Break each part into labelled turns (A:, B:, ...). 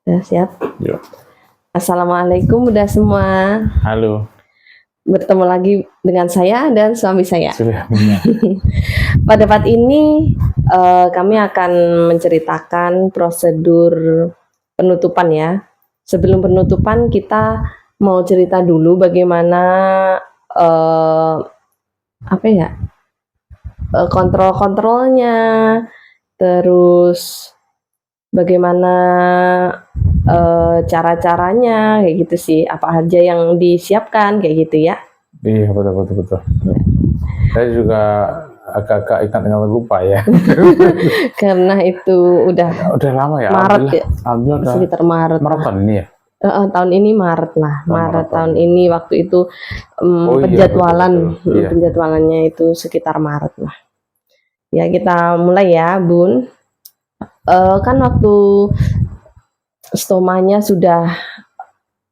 A: Udah siap?
B: Yuk.
A: Assalamualaikum udah semua.
B: Halo.
A: Bertemu lagi dengan saya dan suami saya.
B: Sudah punya.
A: Pada part ini kami akan menceritakan prosedur penutupan ya. Sebelum penutupan kita mau cerita dulu bagaimana kontrol-kontrolnya, terus bagaimana cara-caranya kayak gitu sih, apa aja yang disiapkan kayak gitu ya.
B: Iya, betul. Saya juga agak-agak ingat lupa ya.
A: Karena itu udah
B: lama ya.
A: Maret ya,
B: Alhamdulillah
A: sekitar Maret
B: tahun ini ya.
A: tahun ini Maret lah, Maret tahun ini waktu itu penjadwalan,
B: betul. Iya.
A: penjadwalannya itu sekitar Maret lah. Ya kita mulai ya Bun. Kan waktu stomanya sudah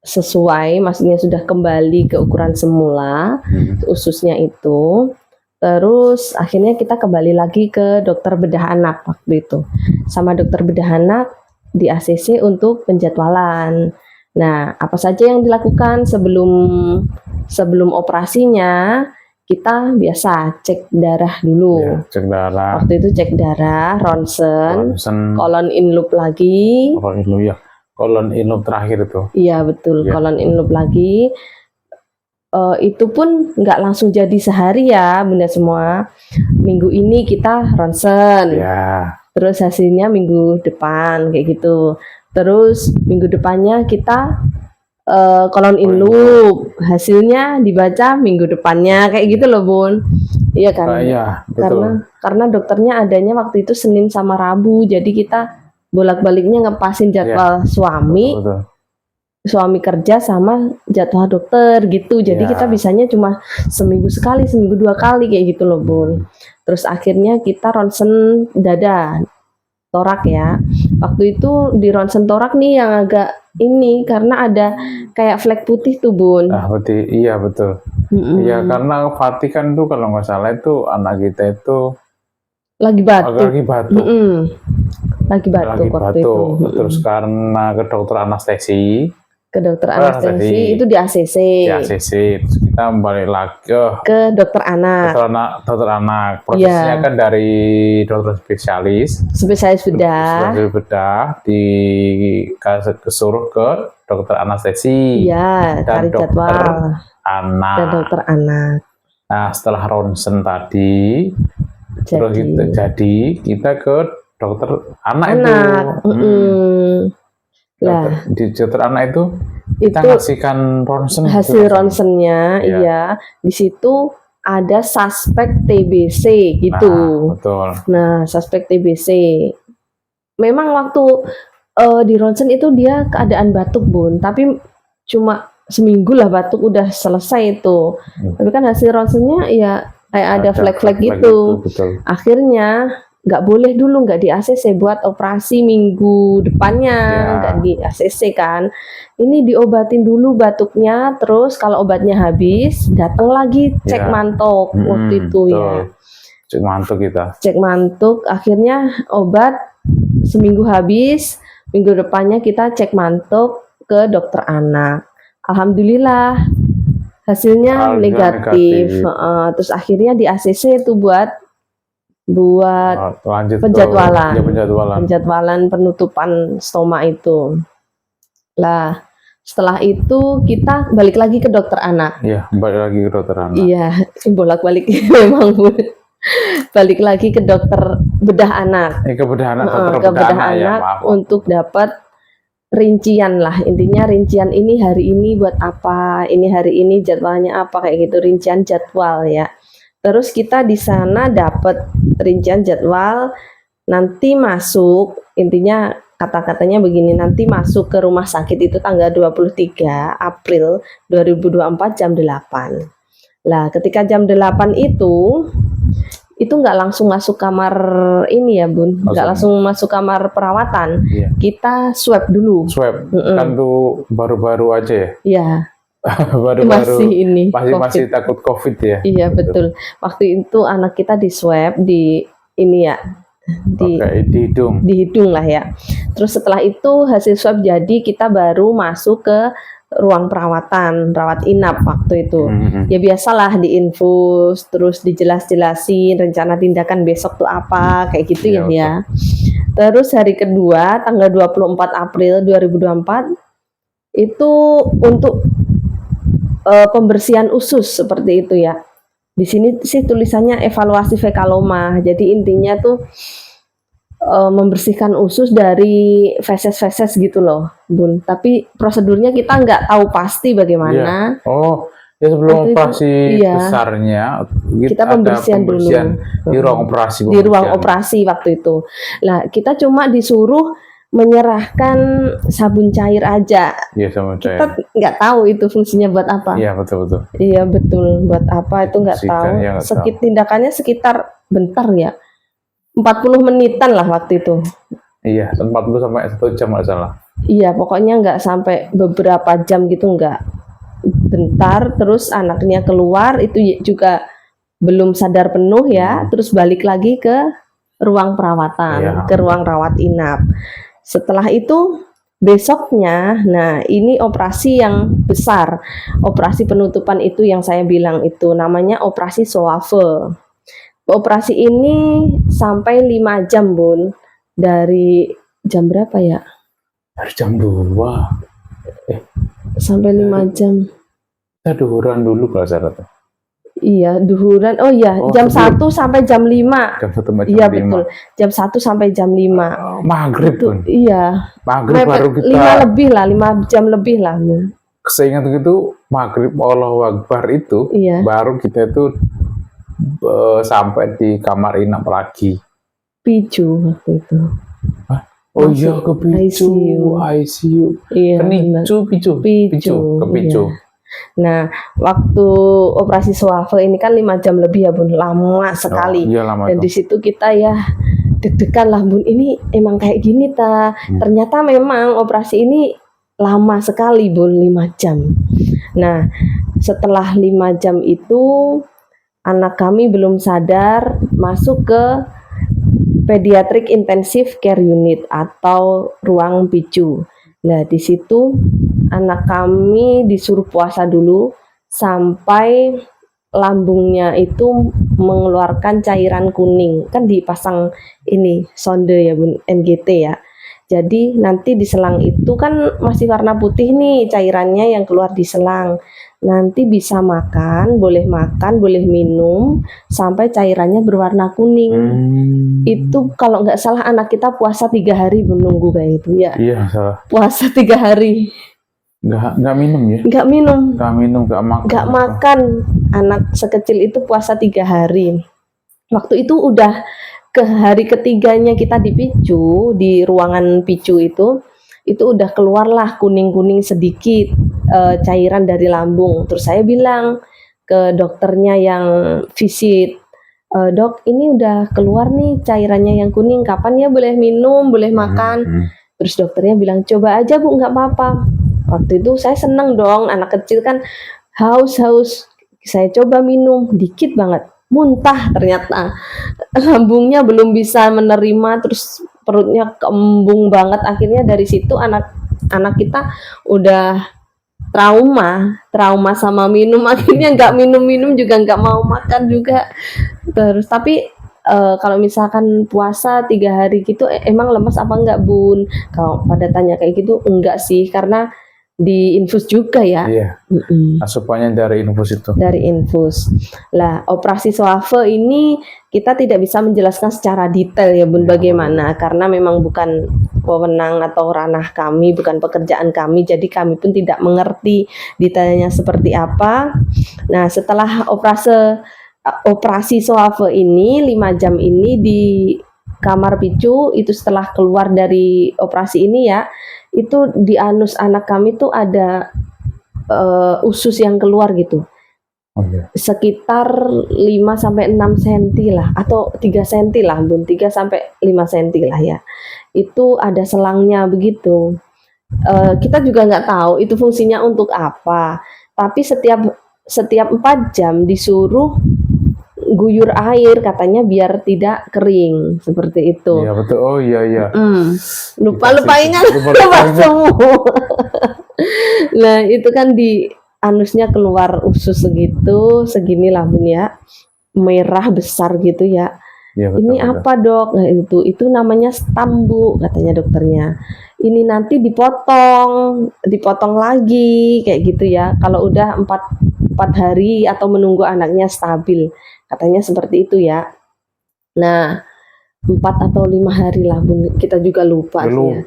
A: sesuai, maksudnya sudah kembali ke ukuran semula, ususnya itu. Terus akhirnya kita kembali lagi ke dokter bedah anak waktu itu. Sama dokter bedah anak di ACC untuk penjadwalan. Nah, apa saja yang dilakukan sebelum operasinya? Kita biasa cek darah dulu.
B: Ya, cek darah.
A: Waktu itu cek darah, ronsen, colon in loop lagi.
B: Colon in loop terakhir itu.
A: Iya betul, ya. Colon in loop lagi. Itu pun nggak langsung jadi sehari ya, bunda semua. Minggu ini kita ronsen.
B: Ya.
A: Terus hasilnya minggu depan kayak gitu. Terus minggu depannya kita colon in loop, hasilnya dibaca minggu depannya kayak gitu loh Bun. Iya kan?
B: Iya, betul.
A: Karena dokternya adanya waktu itu Senin sama Rabu, jadi kita bolak-baliknya ngepasin jadwal suami, suami kerja sama jadwal dokter gitu. Jadi kita bisanya cuma seminggu sekali, seminggu 2 kali kayak gitu loh Bun. Terus akhirnya kita ronsen dada, torak ya. Waktu itu di ronsen torak nih yang agak ini karena ada kayak flek putih tuh Bun.
B: Putih, iya betul. Iya karena Fatih kan tuh kalau nggak salah itu anak kita itu
A: lagi batuk.
B: Lagi batuk. Terus karena ke dokter anestesi.
A: Itu di ACC.
B: Terus kita balik lagi
A: ke dokter anak.
B: Dokter anak. Prosesnya kan dari dokter spesialis bedah disuruh ke dokter anestesi.
A: Iya, cari jadwal
B: anak.
A: Dan dokter anak.
B: Nah, setelah ronsen tadi, kita ke dokter anak. Nah, di dokter anak itu kita ngasihkan ronsen.
A: Hasil ronsennya, iya. Di situ ada suspek TBC gitu.
B: Betul.
A: Nah, suspek TBC. Memang waktu di ronsen itu dia keadaan batuk Bun, tapi cuma seminggu lah batuk udah selesai itu. Tapi kan hasil ronsennya ya kayak ada flek-flek gitu. Akhirnya nggak boleh dulu, nggak di ACC, buat operasi minggu depannya, nggak di ACC kan. Ini diobatin dulu batuknya, terus kalau obatnya habis datang lagi cek mantuk waktu itu ya.
B: Cek mantuk kita.
A: Cek mantuk, akhirnya obat seminggu habis, minggu depannya kita cek mantuk ke dokter anak. Alhamdulillah hasilnya negatif. Terus akhirnya di ACC itu buat penjadwalan penutupan stoma itu. Lah, setelah itu kita balik lagi ke dokter anak.
B: Iya, balik lagi ke dokter anak.
A: Iya, bolak-balik memang Bu. Balik lagi ke dokter bedah anak.
B: Ke bedah anak,
A: ke bedah anak untuk dapat rincian lah. Intinya rincian ini hari ini buat apa, ini hari ini jadwalnya apa kayak gitu, rincian jadwal ya. Terus kita di sana dapat rincian jadwal, nanti masuk, intinya kata-katanya begini, nanti masuk ke rumah sakit itu tanggal 23 April 2024 jam 8. Lah ketika jam 8 itu nggak langsung masuk kamar ini ya Bun, nggak langsung masuk kamar perawatan. Kita swab dulu.
B: Kan tuh baru-baru aja ya?
A: Iya.
B: Masih takut COVID ya.
A: Iya betul. Waktu itu anak kita di swab di ini ya,
B: di hidung.
A: Di hidung lah ya. Terus setelah itu hasil swab jadi, kita baru masuk ke ruang perawatan, rawat inap waktu itu. Ya biasalah diinfus, terus dijelas-jelasin rencana tindakan besok tuh apa, kayak gitu ya. Terus hari kedua tanggal 24 April 2024 itu untuk pembersihan usus seperti itu ya. Di sini sih tulisannya evaluasi fekaloma. Jadi intinya tuh membersihkan usus dari feses-feses gitu loh, Bun. Tapi prosedurnya kita nggak tahu pasti bagaimana.
B: Oh, ya sebelum operasi besarnya
A: kita pembersihan dulu
B: di ruang operasi.
A: Di ruang operasi waktu itu. Nah, kita cuma disuruh menyerahkan sabun cair aja.
B: Iya, sabun cair.
A: Kita nggak tahu itu fungsinya buat apa.
B: Iya, betul.
A: Iya, betul. Buat apa itu nggak tahu.
B: Ya,
A: Tindakannya sekitar bentar ya. 40 menitan lah waktu itu.
B: Iya, 40 sampai 1 jam nggak salah.
A: Iya, pokoknya nggak sampai beberapa jam gitu, nggak. Bentar, terus anaknya keluar, itu juga belum sadar penuh ya, terus balik lagi ke ruang perawatan, ke ruang rawat inap. Setelah itu besoknya, nah ini operasi yang besar, operasi penutupan itu yang saya bilang itu namanya operasi Soave. Operasi ini sampai 5 jam, Bun. Dari jam berapa ya?
B: Dari jam 2.
A: Sampai 5 jam.
B: Kita duhuran dulu kalau saya rasa.
A: Iya, duhuran. Oh iya, jam 1 sampai jam 5.
B: Jam 1 sampai jam 5.
A: Iya, betul. Jam 1 sampai jam 5.
B: Maghrib, Bun.
A: Iya.
B: Maghrib baru kita
A: 5 lebih lah, 5 jam lebih lah, Bun.
B: Seingat itu maghrib Allahu Akbar itu baru kita itu sampai di kamar inap lagi.
A: Picu waktu itu.
B: Oh iya, ke ICU.
A: Iya,
B: picu.
A: Iya. Nah, waktu operasi Soave ini kan 5 jam lebih ya, Bun. Lama sekali.
B: Iya, lama.
A: Dan di situ kita ya deg-degan lah, Bun. Ini emang kayak gini ta. Ternyata memang operasi ini lama sekali, Bun, 5 jam. Nah, setelah 5 jam itu anak kami belum sadar, masuk ke Pediatric Intensive Care Unit atau ruang PICU. Nah, di situ anak kami disuruh puasa dulu sampai lambungnya itu mengeluarkan cairan kuning. Kan dipasang ini sonde ya, Bun, NGT ya. Jadi nanti di selang itu kan masih warna putih nih cairannya yang keluar di selang. Nanti bisa makan, boleh minum sampai cairannya berwarna kuning. Itu kalau nggak salah anak kita puasa 3 hari menunggu kayak itu ya.
B: Iya, salah.
A: Puasa 3 hari.
B: Nggak minum ya?
A: Nggak minum, nggak makan.
B: Nggak
A: makan. Anak sekecil itu puasa 3 hari. Waktu itu udah ke hari ketiganya kita dipicu di ruangan picu itu udah keluarlah kuning-kuning sedikit cairan dari lambung. Terus saya bilang ke dokternya yang visit, dok ini udah keluar nih cairannya yang kuning, kapan ya boleh minum, boleh makan? Terus dokternya bilang coba aja Bu, nggak apa-apa. Waktu itu saya seneng dong, anak kecil kan haus. Saya coba minum, dikit banget, muntah ternyata. Lambungnya belum bisa menerima, terus perutnya kembung banget. Akhirnya dari situ anak kita udah trauma sama minum. Akhirnya nggak minum juga, nggak mau makan juga. Terus tapi kalau misalkan puasa 3 hari gitu emang lemas apa enggak, Bun? Kalau pada tanya kayak gitu enggak sih, karena di infus juga ya.
B: Iya. Asupannya dari infus itu.
A: Dari infus. Lah, operasi Soave ini kita tidak bisa menjelaskan secara detail ya, Bun, bagaimana, karena memang bukan wewenang atau ranah kami, bukan pekerjaan kami, jadi kami pun tidak mengerti detailnya seperti apa. Nah, setelah operasi Soave ini 5 jam ini di kamar picu, itu setelah keluar dari operasi ini ya, itu di anus anak kami tuh ada usus yang keluar gitu. Sekitar 5 sampai 6 cm lah, atau 3 cm lah, Bun, 3 sampai 5 cm lah ya. Itu ada selangnya begitu. Kita juga nggak tahu itu fungsinya untuk apa. Tapi setiap 4 jam disuruh guyur air katanya biar tidak kering seperti itu.
B: Iya betul. Oh iya.
A: Lupa ingat, lupa semua. Nah itu kan di anusnya keluar usus segitu, segini lah Bun ya, merah besar gitu ya.
B: Iya, betul,
A: Ini apa dok? Nah itu namanya stam Bu, katanya dokternya. Ini nanti dipotong lagi kayak gitu ya. Kalau udah 4 hari atau menunggu anaknya stabil, katanya seperti itu ya. Nah 4 atau 5 hari lah Bun, kita juga lupa sih ya.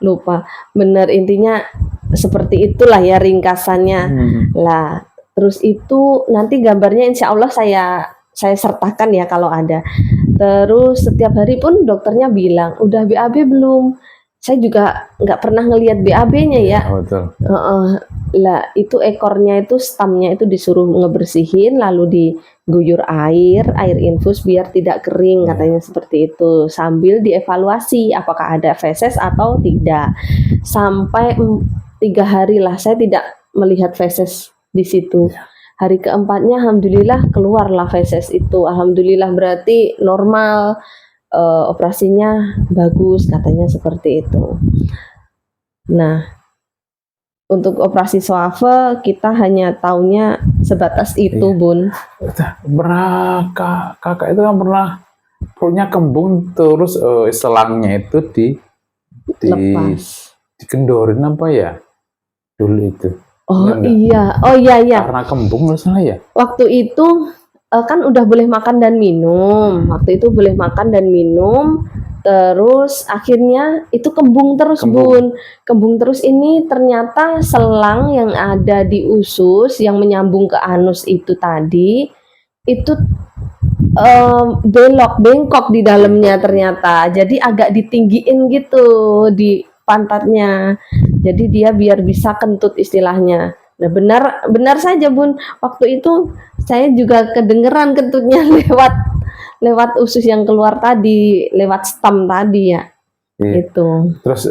A: Lupa. Bener, intinya seperti itulah ya ringkasannya. Lah terus itu nanti gambarnya insya Allah saya sertakan ya kalau ada. Terus setiap hari pun dokternya bilang udah BAB belum. Saya juga nggak pernah ngelihat BAB-nya ya.
B: Betul.
A: Lah itu ekornya itu stamnya itu disuruh ngebersihin, lalu diguyur air infus biar tidak kering, katanya seperti itu. Sambil dievaluasi apakah ada feses atau tidak. Sampai 3 hari lah saya tidak melihat feses di situ. Hari keempatnya alhamdulillah keluarlah feses itu. Alhamdulillah berarti normal. Operasinya bagus, katanya seperti itu. Nah, untuk operasi swave kita hanya taunya sebatas itu, Bun.
B: Pernah kakak itu kan pernah perutnya kembung, terus selangnya itu dikendorin apa ya dulu itu?
A: Oh iya.
B: Karena kembung salah ya.
A: Waktu itu kan udah boleh makan dan minum. Waktu itu boleh makan dan minum. Terus akhirnya itu kembung terus Bun. Kembung terus ini ternyata selang yang ada di usus yang menyambung ke anus itu tadi itu bengkok di dalamnya ternyata. Jadi agak ditinggiin gitu di pantatnya. Jadi dia biar bisa kentut istilahnya. Nah benar saja Bun, waktu itu saya juga kedengeran kentutnya lewat usus yang keluar tadi, lewat stam tadi ya. Itu.
B: Terus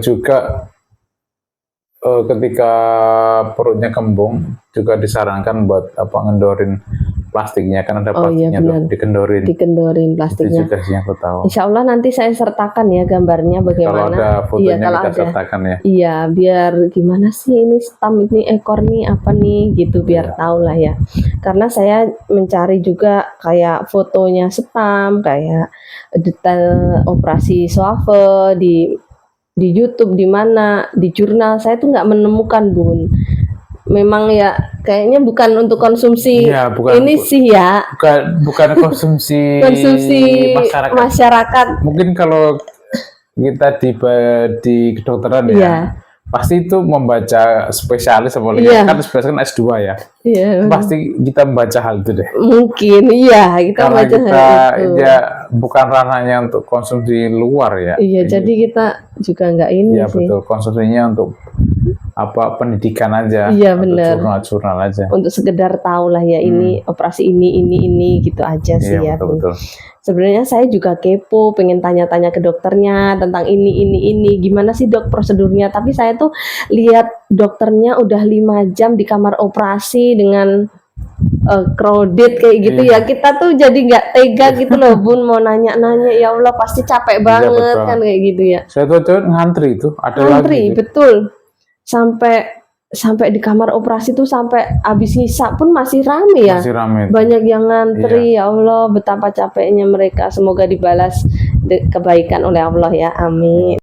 B: juga ketika perutnya kembung juga disarankan buat ngendorin plastiknya, kan ada plastiknya tuh, dikendorin plastiknya. Itu juga sih yang aku tahu.
A: Insya Allah nanti saya sertakan ya gambarnya bagaimana.
B: Kalau ada fotonya kita sertakan ya.
A: Iya, biar gimana sih ini stam ini ekor nih apa nih gitu, biar tahu lah ya. Karena saya mencari juga kayak fotonya stam, kayak detail operasi swave di YouTube, di mana di jurnal saya tuh nggak menemukan Bun. Memang ya kayaknya bukan untuk konsumsi sih ya.
B: Bukan konsumsi
A: masyarakat.
B: Mungkin kalau kita di kedokteran ya, pasti itu membaca spesialis kan spesialis kan S2 ya. Pasti kita membaca hal itu deh.
A: Mungkin kita
B: karena
A: baca
B: kita
A: hal itu.
B: Ya bukan ranahnya untuk konsumsi luar ya.
A: Jadi kita juga nggak ini sih.
B: Betul, konsumsinya untuk pendidikan aja.
A: Benar.
B: Jurnal aja.
A: Untuk sekedar tahu lah ya ini operasi ini gitu aja sih ya.
B: Betul.
A: Sebenarnya saya juga kepo, pengen tanya-tanya ke dokternya tentang ini gimana sih dok prosedurnya. Tapi saya tuh lihat dokternya udah 5 jam di kamar operasi dengan crowded kayak gitu ya. Kita tuh jadi nggak tega gitu loh Bun, mau nanya-nanya, ya Allah pasti capek banget kan kayak gitu ya.
B: Saya tuh ngantri itu, ada
A: ngantri,
B: lagi.
A: Betul. Sampai di kamar operasi tuh sampai habis ngisa pun masih rame ya.
B: Masih rame.
A: Banyak yang ngantri. Ya Allah, betapa capeknya mereka. Semoga dibalas kebaikan oleh Allah ya. Amin.